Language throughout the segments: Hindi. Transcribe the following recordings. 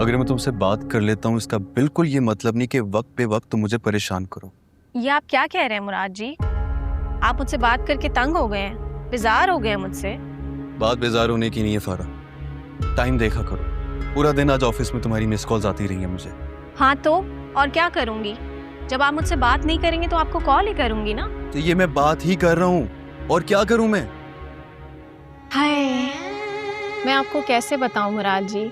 अगर मैं तुमसे बात कर लेता हूँ इसका बिल्कुल ये मतलब नहीं कि वक्त पे वक्त तुम मुझे परेशान करो। ये आप क्या कह रहे हैं मुराद जी? आप मुझसे बात करके तंग हो गए हैं, बेजार हो गए हैं मुझसे? बात बेजार होने की नहीं है फारा, टाइम देखा करो। पूरा दिन आज ऑफिस में तुम्हारी मिस कॉल्स आती रही हैं मुझे। हाँ तो और क्या करूंगी? जब आप मुझसे बात नहीं करेंगे तो आपको कॉल ही करूंगी ना। तो ये मैं बात ही कर रहा हूँ, और क्या करूँ मैं? हाय, मैं आपको कैसे बताऊं मुराद जी?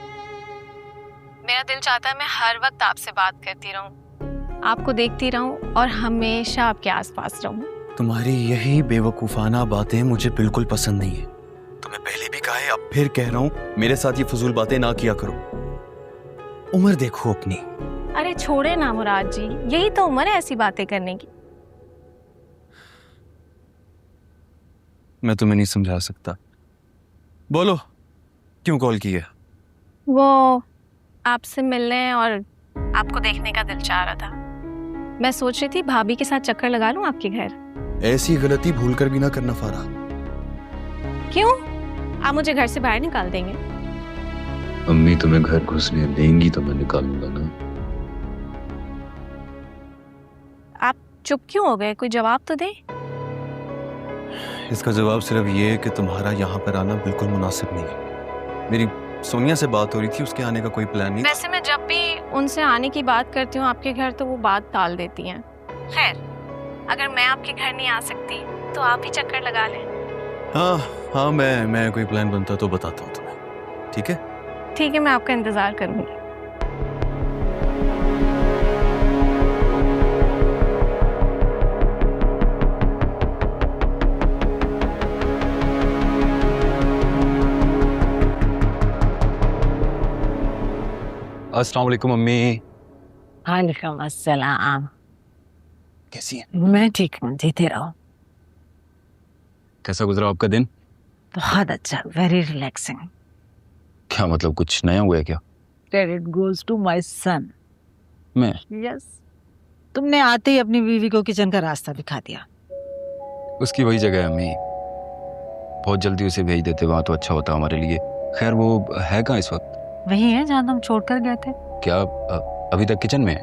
मेरा दिल चाहता है मैं हर वक्त आपसे बात करती रहूं, आपको देखती रहूं और हमेशा आपके आसपास रहूं। तुम्हारी यही बेवकूफाना बातें मुझे बिल्कुल पसंद नहीं है। तुम्हें पहले भी कहा है, अब फिर कह रहा हूँ, मेरे साथ ये फजूल बातें ना किया करो। उम्र देखो अपनी। अरे छोड़े ना मुराद जी, यही तो उम्र है ऐसी बातें करने की। मैं तुम्हें नहीं समझा सकता। बोलो, क्यों कॉल की है? वो आपसे मिलने और आपको देखने का दिल चाह रहा था। मैं सोच रही थी भाभी के साथ चक्कर लगा लूं आपके घर। ऐसी गलती भूल कर भी ना करना फारा। क्यों? आप मुझे घर से बाहर निकाल देंगे? अम्मी तुम्हें घर घुसने देंगी तो मैं निकालूंगा ना। आप चुप क्यों हो गए? कोई जवाब तो दे। इसका जवाब सिर्फ ये है कि तुम्हारा यहाँ पर आना बिल्कुल मुनासिब नहीं है। मेरी सोनिया से बात हो रही थी, उसके आने का कोई प्लान नहीं। वैसे मैं जब भी उनसे आने की बात करती हूँ आपके घर तो वो बात टाल देती हैं। खैर, अगर मैं आपके घर नहीं आ सकती तो आप ही चक्कर लगा लें। हाँ हाँ, मैं कोई प्लान बनता तो बताता हूँ तुम्हें, ठीक है? ठीक है, मैं आपका इंतजार करूंगी। अस्सलाम वालेकुम अम्मी। वालेकुम अस्सलाम। कैसी हैं? मैं ठीक हूँ, जीते रहो। कैसा गुजरा आपका दिन? बहुत अच्छा, वेरी रिलैक्सिंग। क्या मतलब, कुछ नया हुआ है क्या? Credit goes to my son. मैं? यस, तुमने आते ही अपनी बीवी को किचन का रास्ता दिखा दिया। उसकी वही जगह है अम्मी, बहुत जल्दी उसे भेज देते वहाँ तो अच्छा होता हमारे लिए। खैर वो है कहाँ इस वक्त? वही है जहाँ तुम छोड़कर गए थे। क्या अभी तक किचन में है?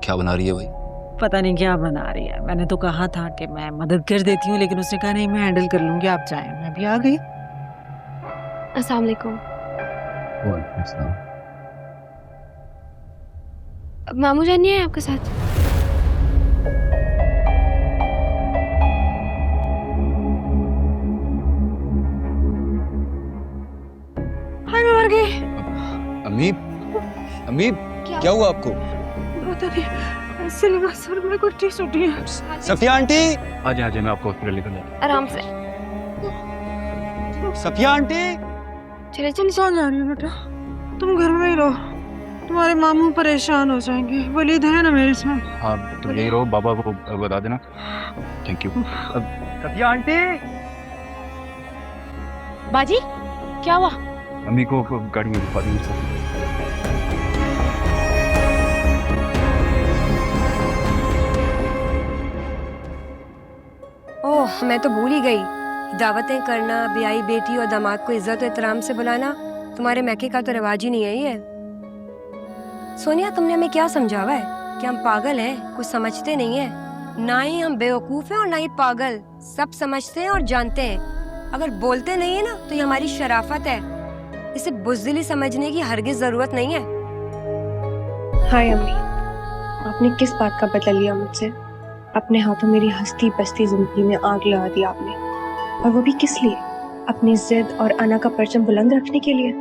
क्या बना रही है भाई? पता नहीं क्या बना रही है। मैंने तो कहा था कि मैं मदद कर देती हूँ, लेकिन उसने कहा नहीं मैं हैंडल कर लूंगी, आप जाएं। मैं भी आ गई। अस्सलाम वालेकुम। मामू जान नहीं है आपके साथ? हाय, मैं मर गई। अम्मी, अम्मी क्या हुआ आपको? पता नहीं, सिलवा सर में कुछ चीज उठी है। सफिया आंटी, आजा आजा, मैं आपको हॉस्पिटल लेकर जाता आराम से। हूँ। सफिया आंटी, चले चले। कौन जा रही हो बेटा? तुम घर में ही रहो, तुम्हारे मामू परेशान हो जाएंगे। वलीद है ना मेरे साथ? हाँ तुम यही रहो, बाबा को बता देना। Thank you. सफिया आंटी। बाजी, क्या हुआ? अम्मी को गाड़ी में बिठा दीजिए। ओह, मैं तो भूल ही गई। दावतें करना, ब्याई बेटी और दामाद को इज्जत और एहतराम से बुलाना तुम्हारे मैके का तो रिवाज ही नहीं है ये। सोनिया, तुमने हमें क्या समझावा है कि हम पागल हैं, कुछ समझते नहीं है? ना ही हम बेवकूफ हैं और ना ही पागल, सब समझते हैं और जानते हैं। अगर बोलते नहीं है ना तो ये हमारी शराफत है, इसे बुज़दिली समझने की हरगिज जरूरत नहीं है। हाय अम्मी, आपने किस बात का बदला लिया मुझसे? अपने हाथों मेरी हंसती बसती जिंदगी में आग लगा दी आपने, और वो भी किस लिए? अपनी जिद और अना का परचम बुलंद रखने के लिए।